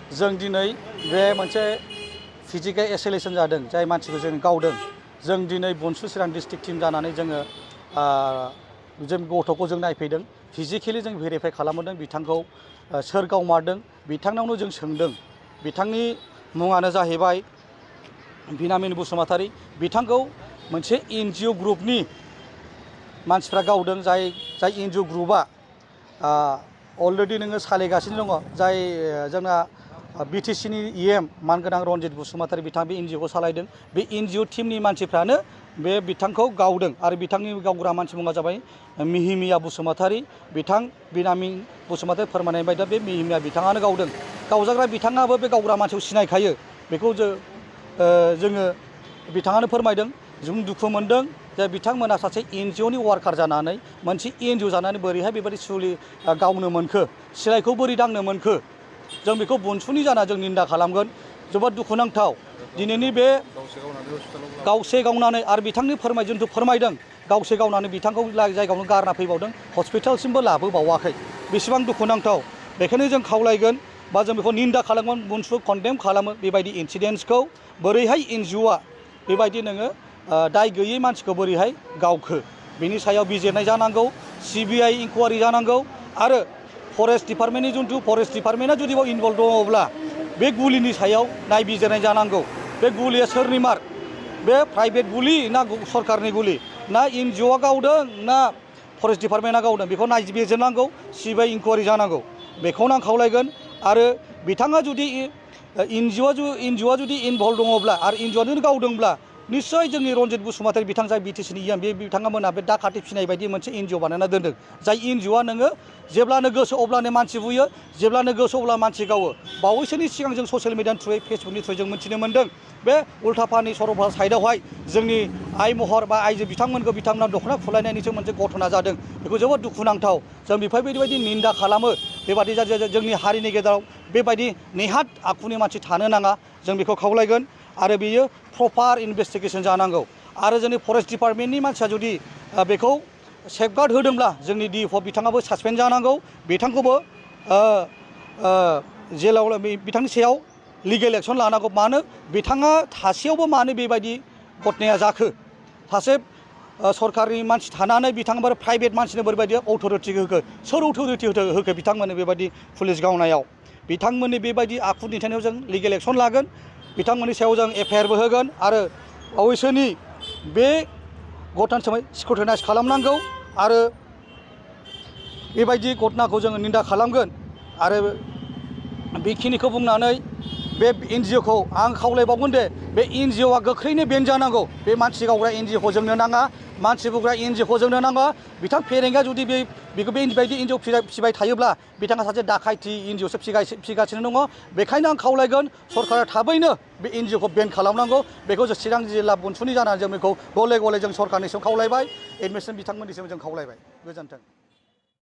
जों दिनै बे मोनसे फिजिकेल एसेलेसन जादों जाय मानसिखौ जों गावदों जों दिनै बनसु चिरां डिस्ट्रिक्ट टीम जानानै जोङो जों गथ'खौ जों नायफैदों फिजिकेलि जों भेरिफाइ खालामदों बिथांखौ सोर गावमारदों बिथांनावनो जों सोंदों बिथांनि मुङानो जाहैबाय बिनामिन बसुमतारी बिथांखौ मोनसे एनजिअ ग्रुपनि मानसिफ्रा गावदों जाय एनजिअ ग्रुपआ अलरेडि नोङो सालायगासिनो दङ जाय जोंना बिटिसिनि इएम मानगोनां रनजित बसुमतारी बिथाङा बे एनजिअखौ सालायदों बे एनजिअ टीमनि मानसिफ्रानो बे बिथांखौ गावदों आरो बिथांनि गावग्रा मानसि मुङा जाबाय मिहिमिया बसुमतारी बिथां बिनामिन बसुमतारी फोरमायनाय बायदिब्ला बे मिहिमिया बिथाङानो गावदों गावजाग्रा बिथाङाबो बे गावग्रा मानसिखौ सिनायखायो बेखौ जोङो बिथाङानो फोरमायदों जों दुखु मोनदों जे बिथांमोना सासे एनजिअनि वार्कार जानानै मोनसे एनजिअ जानानै बोरैहाय बेबायदि गावनो मोनखो सिलाइखौ बोरै दांनो मोनखो जों बेखौ बनसुनि जाना जों निन्दा खालामगोन जोबोद दुखुनांथाव दिनैनि बे गावसे गावनानै आरो बिथांनि जिथु फोरमायदों गावसे गावनानै बिथांखौ जायगायावनो गारना फैबावदों हस्पिटालसिमबो लाबोबावाखै बेसेबां दुखुनांथाव बेखायनो जों खावलायगोन बा जों बेखौ निन्दा खालामगोन बनसु कन्डेम खालामो बेबायदि इन्सिडेन्ट्सखौ बोरैहाय एनजिअआ बेबायदि नोङो दाय गैयै मानसिखौ बोरैहाय गावखो बिनि सायाव बिजिरनाय जानांगौ सिबिआइ इनकुवारि जानांगौ आरो फरेस्ट डिपार्टमेन्टनि जिथु फरेस्ट डिपार्टमेन्टआ जुदि बाव इनभल्भ दङब्ला बे गुलिनि सायाव नायबिजिरनाय जानांगौ बे गुलिया सोरनि मार बे प्राइभेट गुलि ना सरकारनि गुलि ना एनजिअआ गावदों ना फरेस्ट डिपार्टमेन्टआ गावदों बेखौ नायबिजिरनांगौ सिबिआइ इनकुवारि जानांगौ बेखौनो आं खावलायगोन आरो बिथाङा जुदि एनजिअआ जुदि इनभल्भ दङब्ला आरो एनजिअआनो गावदोंब्ला निश्चय जोंनि रनजित बसुमतारी बिथां जाय बिटिसिनि इएम बे बिथांमोना बे डाकाति फिनाय बायदि मोनसे एनजिअ बानायना दोनदों जाय एनजिअआ नोङो जेब्लानो गोसो अब्लानो मानसि बुयो जेब्लानो गोसो अब्ला मानसि गावो बावैसोनि सिगां जों ससियेल मिडियानि थ्रुयै फेसबुकनि थ्रुयै जों मिथिनो मोन्दों बे उल्टापानि सरलपारा साइडआवहाय जोंनि आइ महर बा आइजो बिथांमोना दख'ना खुलायनायनिसो मोनसे घटना जादों बेखौ जोबोद दुखुनांथाव जों बेफोरबायदि निन्दा खालामो बेबादि जोंनि हारिनि गेजेराव बेबायदि नेहाथ आखुनि मानसि थानो नाङा जों बेखौ खावलायगोन आरो बेयो प्रपार इनभेस्टिगेसन जानांगौ आरो जोंनि फरेस्ट डिपार्टमेन्टनि मानसिया जुदि बेखौ सेफगार्ड होदोंब्ला जोंनि डिएफअ बिथाङाबो सासपेन्ड जानांगौ बिथांखौबो जेलाव बिथांनि सायाव लिगेल एक्सन लानांगौ मानो बिथाङा थासेयावबो मानो बेबायदि घटनाया जाखो सासे सरकारनि मानसि थानानै बिथाङा प्राइभेट मानसिनो बोरैबायदि अथ'रिटि होखो सोर अथ'रिटि होखो बिथांमोननो बेबायदि पुलिस गावनायाव बिथांमोननि बेबायदि आखु दिन्थिनायाव जों लिगेल एक्सन लागोन बिथांमोननि सायाव जों एफआइआरबो होगोन आरो बावैसोनि बे घटनानि सोमोन्दै स्क्रुटिनाइज खालामनांगौ आरो बेबायदि घटनाखौ जोङो निन्दा खालामगोन आरो बेखिनिखौ बुंनानै बे एनजिअखौ आं खावलायबावगोन दे बे एनजिअआ गोख्रैनो बेन जानांगौ बे मानसि गावग्रा एनजिअखौ जोंनो नाङा मानसि बुग्रा एनजिअखौ जोंनो नाङा बिथां फेरेंगा जुदि बेबायदि एनजिअ फिबाय थायोब्ला बिथाङा सासे डाकाइथि एनजिअसो फिगासिनो दङ बेखायनो आं खावलायगोन सरकारा थाबैनो बे एनजिअखौ बेन खालामनांगौ बेखौ जों चिरां जिल्ला बनसुनि जानानै जों बेखौ गले गले जों सरकारनिसिम खावलायबाय एडमिसन बिथांमोननिसिम जों खावलायबाय गोजोन्थों।